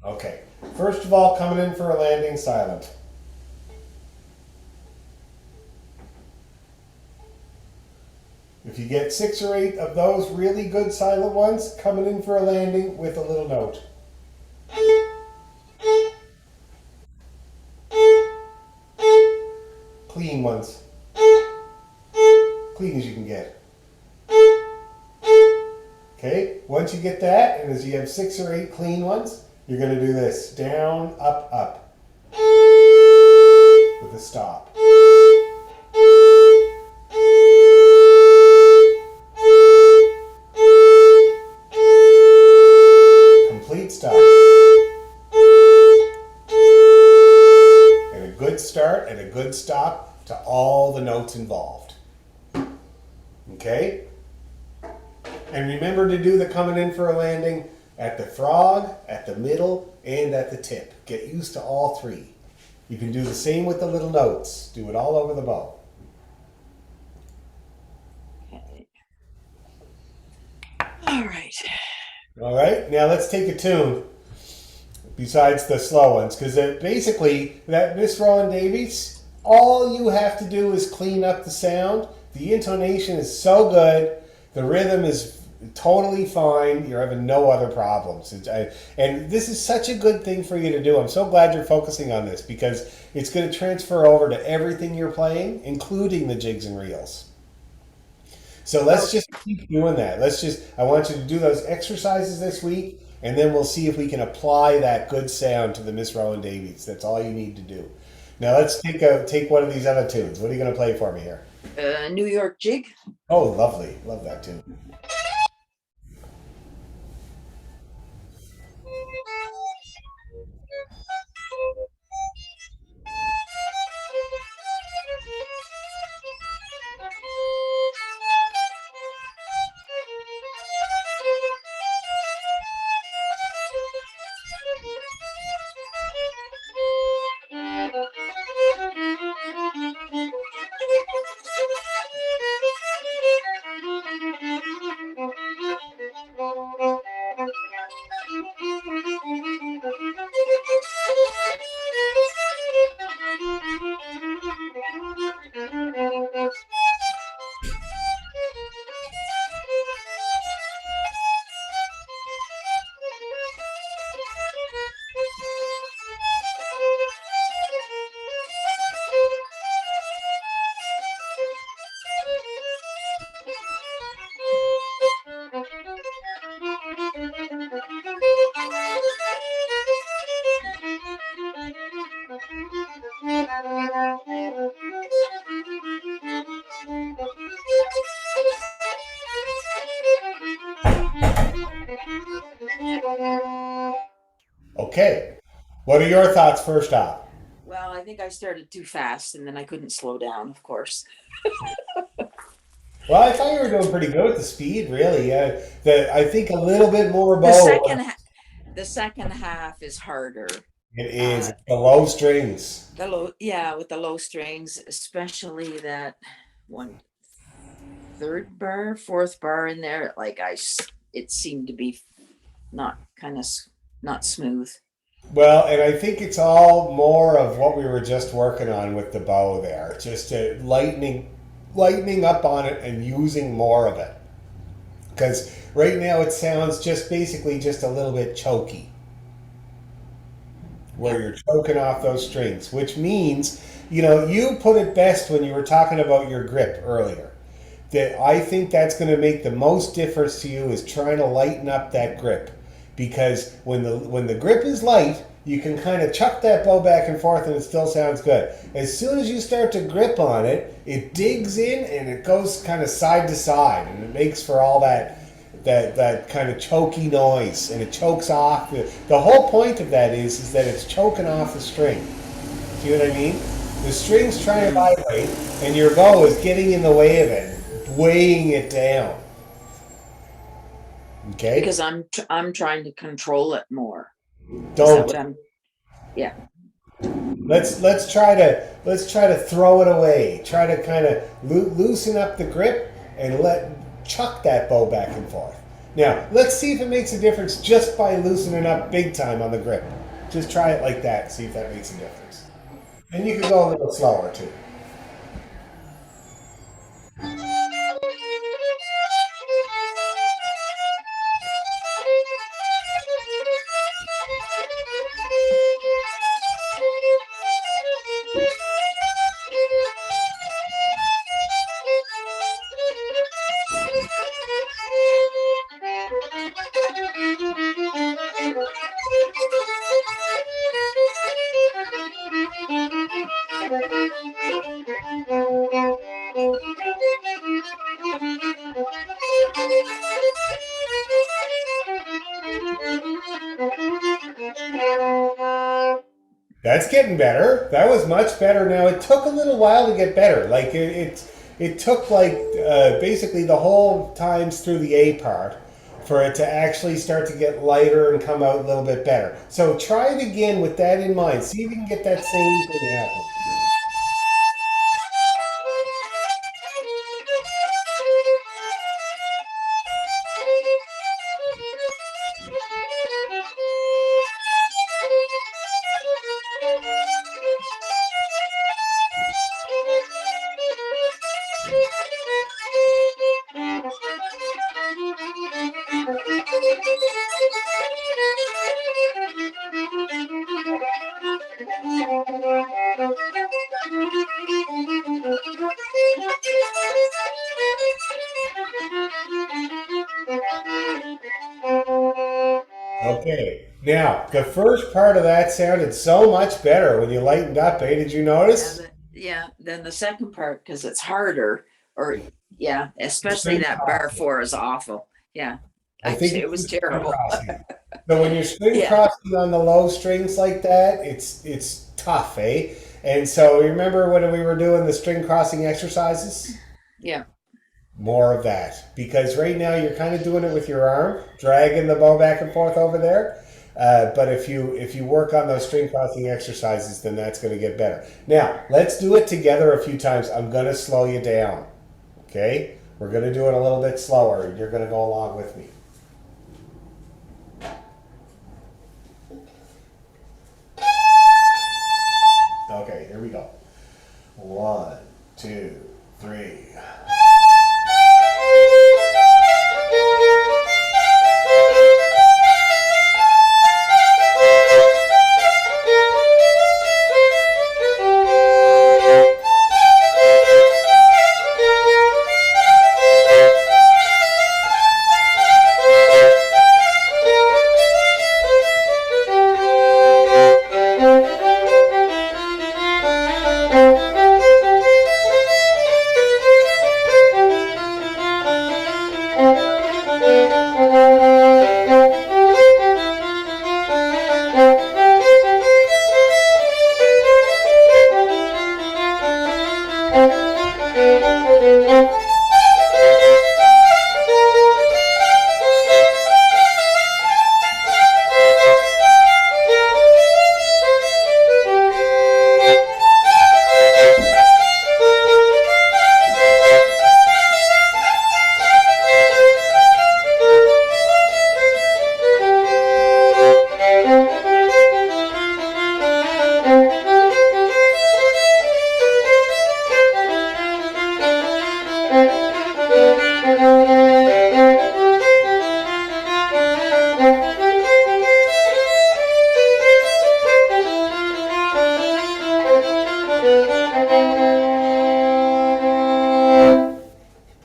Okay. First of all, coming in for a landing silent. If you get 6 or 8 of those really good silent ones, coming in for a landing with a little note. Clean ones. Clean as you can get. Okay, once you get that, and as you have 6 or 8 clean ones, you're going to do this. Down, up, up. With a stop. Complete stop. And a good start and a good stop to all the notes involved. Okay? And remember to do the coming in for a landing at the frog, at the middle, and at the tip. Get used to all 3. You can do the same with the little notes. Do it all over the bow. Okay. All right. All right, now let's take a tune besides the slow ones, because basically, that Miss Rowan Davies, all you have to do is clean up the sound. The intonation is so good, the rhythm is totally fine. You're having no other problems. And this is such a good thing for you to do. I'm so glad you're focusing on this because it's going to transfer over to everything you're playing, including the jigs and reels. So let's just keep doing that. I want you to do those exercises this week, and then we'll see if we can apply that good sound to the Miss Rowan Davies. That's all you need to do. Now let's take one of these other tunes. What are you going to play for me here? New York Jig. Oh, lovely. Love that tune. Okay. What are your thoughts first off? Well, I think I started too fast and then I couldn't slow down, of course. Well, I thought you were doing pretty good with the speed, really. I think a little bit more The bow. second the second half is harder. It is. Uh It's the low strings. the low yeah, with the low strings, especially that one third bar, fourth bar in there, it seemed to be not kind of not smooth. Well, and I think it's all more of what we were just working on with the bow there, just lightening up on it and using more of it. Because right now it sounds just basically just a little bit choky, Yeah. where you're choking off those strings, which means, you put it best when you were talking about your grip earlier. That I think that's going to make the most difference to you is trying to lighten up that grip, because when the grip is light, you can kind of chuck that bow back and forth and it still sounds good. As soon as you start to grip on it, it digs in and it goes kind of side to side, and it makes for all that kind of choky noise, and it chokes off. The whole point of that is that it's choking off the string. See what I mean? The string's trying to vibrate, and your bow is getting in the way of it, weighing it down. Okay? Because I'm trying to control it more. Is that Don't. what I'm yeah. Let's try to throw it away. Try to kind of loosen up the grip and let chuck that bow back and forth. Now, let's see if it makes a difference just by loosening up big time on the grip. Just try it like that, see if that makes a difference. And you can go a little slower too. That's getting better. That was much better. Now it took a little while to get better. Like it took like basically the whole times through the A part for it to actually start to get lighter and come out a little bit better. So try it again with that in mind. See if you can get that same thing happen. Okay. Now, the first part of that sounded so much better when you lightened up, eh? Did you Yeah, notice? then the second part, because it's harder, or yeah, The especially string that bar crossing. four is awful. Yeah, I think it it's was the string terrible. crossing. So when you're string Yeah, crossing on the low strings like that, it's tough, eh? And so you remember when we were doing the string crossing exercises? yeah. More of that. Because right now you're kind of doing it with your arm, dragging the bow back and forth over there. But if you work on those string crossing exercises, then that's going to get better. Now, let's do it together a few times. I'm going to slow you down. Okay? We're going to do it a little bit slower. You're going to go along with me. Okay, here we go. One, two, three.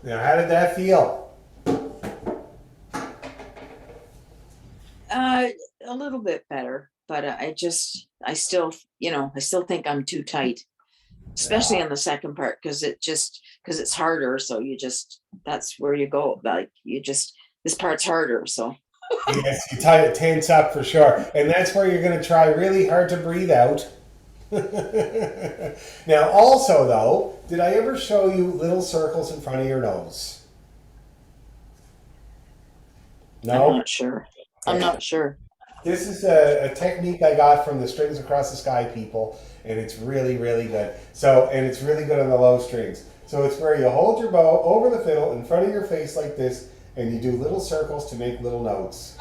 Now, how did that feel? Uh, a little bit better, but I still, I still think I'm too tight, especially on the second part, because it's harder. So that's where you go. Like this part's harder. So Yes, you tie it tense up for sure. And that's where you're going to try really hard to breathe out. Now, also, though, did I ever show you little circles in front of your nose? I'm No? not sure. I'm Okay. not sure. This is a technique I got from the Strings Across the Sky people, and it's really, really good. So, and it's really good on the low strings. So it's where you hold your bow over the fiddle in front of your face like this, and you do little circles to make little notes.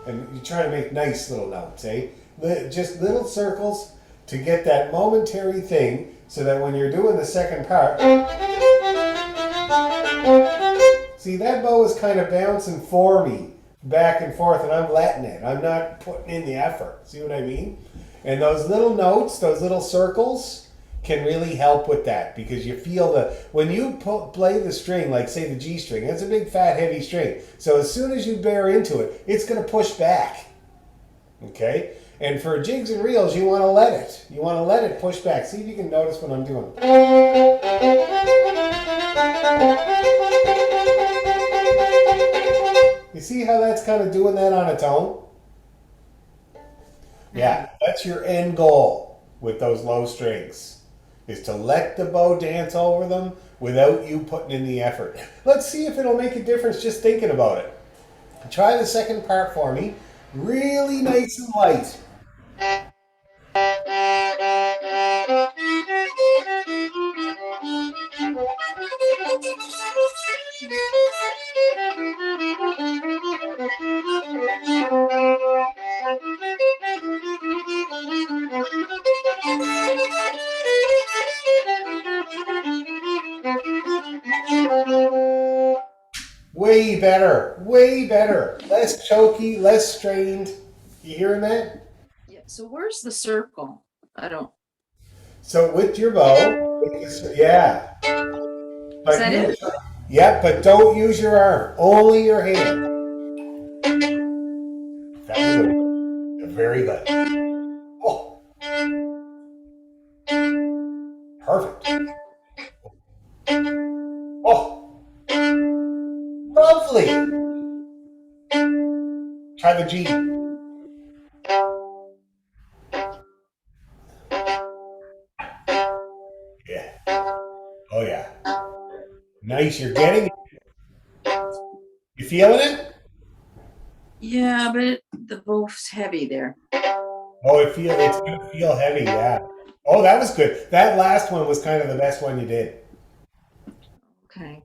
And you try to make nice little notes, eh? Just little circles to get that momentary thing so that when you're doing the second part, see, that bow is kind of bouncing for me back and forth, and I'm letting it. I'm not putting in the effort. See what I mean? And those little notes, those little circles, can really help with that because you feel when you play the string, like say the G string, that's a big, fat, heavy string. So as soon as you bear into it, it's going to push back. Okay? And for jigs and reels, you want to let it. You want to let it push back. See if you can notice what I'm doing. You see how that's kind of doing that on its own? Yeah, that's your end goal with those low strings, is to let the bow dance over them without you putting in the effort. Let's see if it'll make a difference just thinking about it. Try the second part for me. Really nice and light. Way better, way better. Less choky, less strained. You hearing that? Yeah, so where's the circle? I don't, So with your bow, yeah. is But that it? yeah, but don't use your arm, only your hand. That was very good. Oh, perfect. Oh, lovely. Try the G. Yeah. Oh yeah. Nice. You're getting it. You feeling it? Yeah, but the bow's heavy there. Oh, it's gonna feel heavy. Yeah. Oh, that was good. That last one was kind of the best one you did. Okay.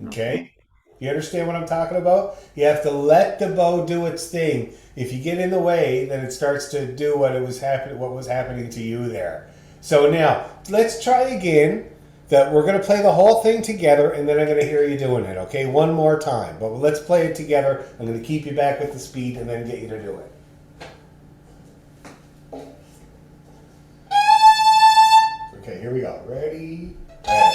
Okay. You understand what I'm talking about? You have to let the bow do its thing. If you get in the way, then it starts to do what was happening to you there. So now let's try again. That we're going to play the whole thing together, and then I'm going to hear you doing it. Okay, one more time. But let's play it together. I'm going to keep you back with the speed, and then get you to do it. Okay, here we go. Ready? Ready.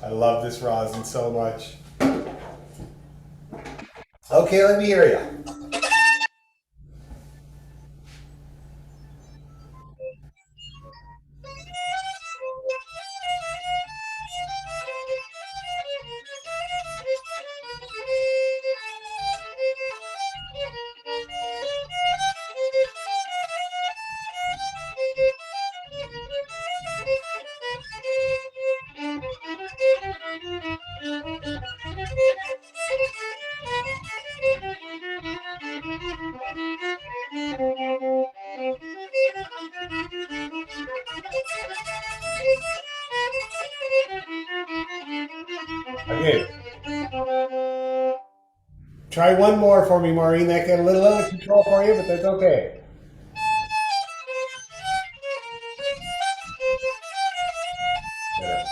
I love this rosin so much. Okay, let me hear you. Okay, try one more for me, Maureen. That got a little out of control for you, but that's okay. Better.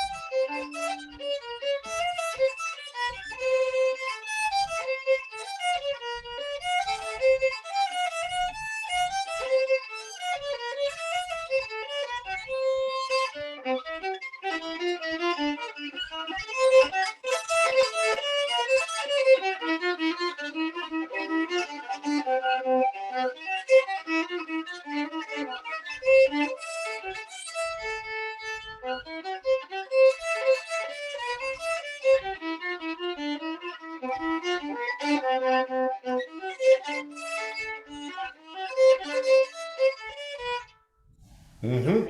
Mm-hmm.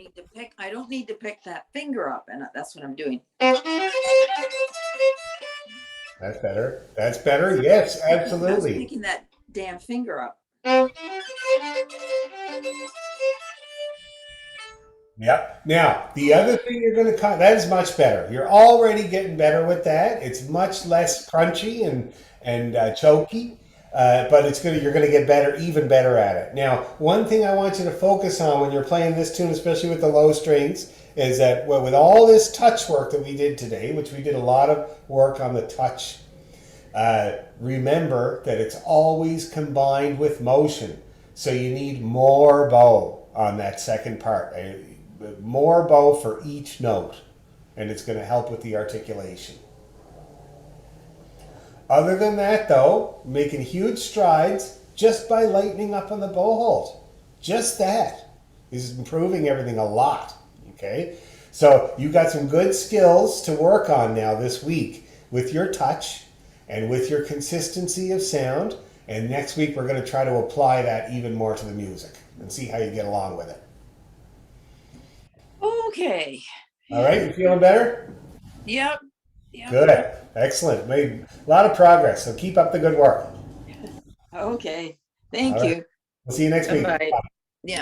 I don't need to pick that finger up, and that's what I'm doing. That's better. That's better. Yes, I was absolutely. picking that damn finger up. Yep. Now, the other thing you're going to cut, that is much better. You're already getting better with that. It's much less crunchy and choky, but you're going to get better, even better at it. Now, one thing I want you to focus on when you're playing this tune, especially with the low strings, is that with all this touch work that we did today, which we did a lot of work on the touch, remember that it's always combined with motion. So you need more bow on that second part. More bow for each note, and it's going to help with the articulation. Other than that, though, making huge strides just by lightening up on the bow hold. Just that is improving everything a lot. Okay? So you got some good skills to work on now this week with your touch and with your consistency of sound. And next week, we're going to try to apply that even more to the music and see how you get along with it. Okay. All right, you feeling better? Yep. Yep. Good. Excellent. Made a lot of progress. So keep up the good work. Okay. All Thank right. you. We'll see you next Bye week. bye.